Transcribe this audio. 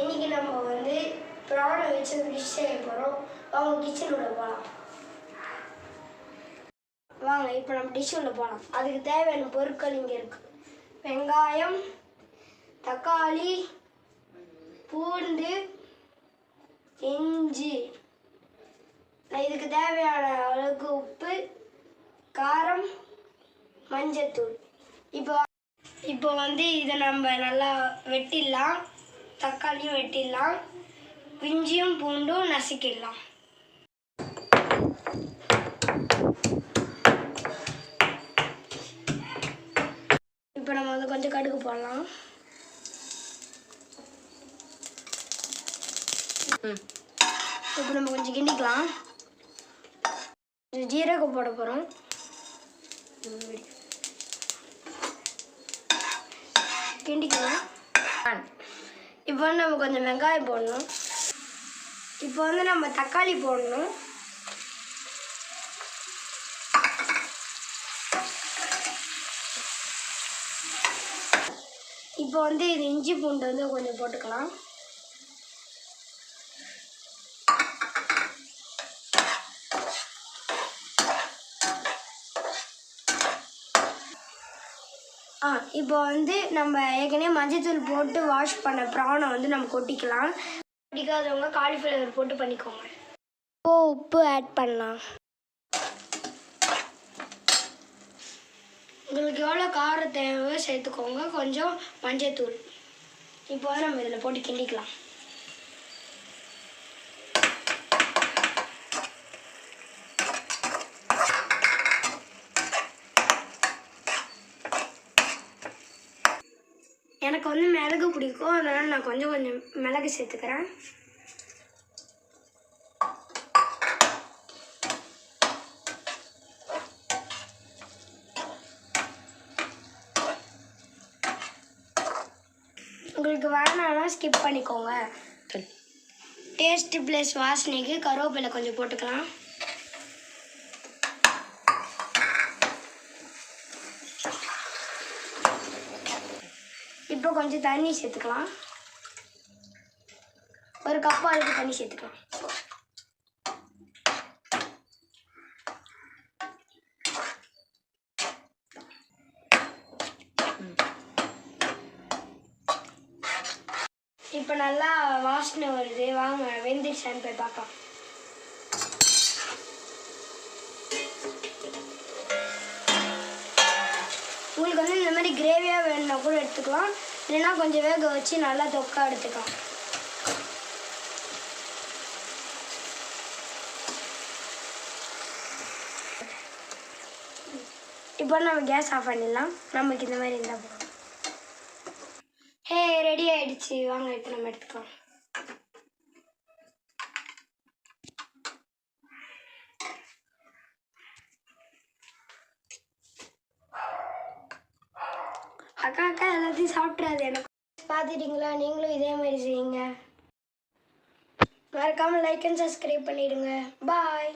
இன்னைக்கு நம்ம வந்து ப்ரானை வச்சு டிஷ் செய்ய போகிறோம். அவங்க கிச்சன் உள்ள போகலாம். வாங்க இப்போ நம்ம டிஷ் உள்ள போகலாம். அதுக்கு தேவையான பொருட்கள் இங்கே இருக்கு. வெங்காயம், தக்காளி, பூண்டு, இஞ்சி, இதுக்கு தேவையான அளவுக்கு உப்பு, காரம், மஞ்சத்தூள். இப்போ வந்து இதை நம்ம நல்லா வெட்டிடலாம். தக்காளியும் வெட்டிடலாம், இஞ்சியும் பூண்டும் நசுக்கிடலாம். இப்போ நம்ம வந்து கொஞ்சம் கடுகு போடலாம். இப்போ நம்ம கொஞ்சம் கிண்டிக்கலாம். ஜீரகம் போட போகிறோம். கிண்டிக்கலாம். இப்போ வந்து நம்ம கொஞ்சம் வெங்காயம் போடணும். இப்போ வந்து நம்ம தக்காளி போடணும். இப்போ வந்து இது இஞ்சி பூண்டு வந்து கொஞ்சம் போட்டுக்கலாம். இப்போ வந்து நம்ம ஏற்கனவே மஞ்சத்தூள் போட்டு வாஷ் பண்ண ப்ரானை வந்து நம்ம கொட்டிக்கலாம். பிடிக்காதவங்க காலிஃப்ளவர் போட்டு பண்ணிக்கோங்க. இப்போ உப்பு ஆட் பண்ணலாம். உங்களுக்கு எவ்வளோ காரம் தேவை சேர்த்துக்கோங்க. கொஞ்சம் மஞ்சத்தூள். இப்போ வந்து நம்ம இதில் போட்டு கிண்டிக்கலாம். எனக்கு வந்து மிளகு பிடிக்கும், அதனால் நான் கொஞ்சம் மிளகு சேர்த்துக்கிறேன். உங்களுக்கு வேணாம்னா ஸ்கிப் பண்ணிக்கோங்க. டேஸ்ட் ப்ளஸ் வாசனைக்கு கருவேப்பிலை கொஞ்சம் போட்டுக்கலாம். இப்போ கொஞ்சம் தண்ணி சேர்த்துக்கலாம். ஒரு கப் அளவுக்கு தண்ணி சேர்த்துக்கலாம். இப்போ நல்லா வாசனை வருது. வாங்க வெந்துடுச்சான்னு போய் பார்க்கலாம். உங்களுக்கு வந்து இந்த மாதிரி கிரேவியாக வேணுன்னா கூட எடுத்துக்கலாம். இல்லைன்னா கொஞ்சம் வேக வச்சு நல்லா தொக்கா எடுத்துக்கலாம். இப்போ நம்ம கேஸ் ஆஃப் பண்ணிடலாம். நமக்கு இந்த மாதிரி இருந்தால் போதும். ரெடி ஆயிடுச்சு. வாங்க இப்போ நம்ம எடுத்துக்கலாம். அக்கா எல்லாத்தையும் சாப்பிட்றாது. எனக்கு பார்த்துட்டிங்களா? நீங்களும் இதே மாதிரி செய்யுங்க. மறக்காமல் லைக் அண்ட் சப்ஸ்கிரைப் பண்ணிடுங்க. பாய்.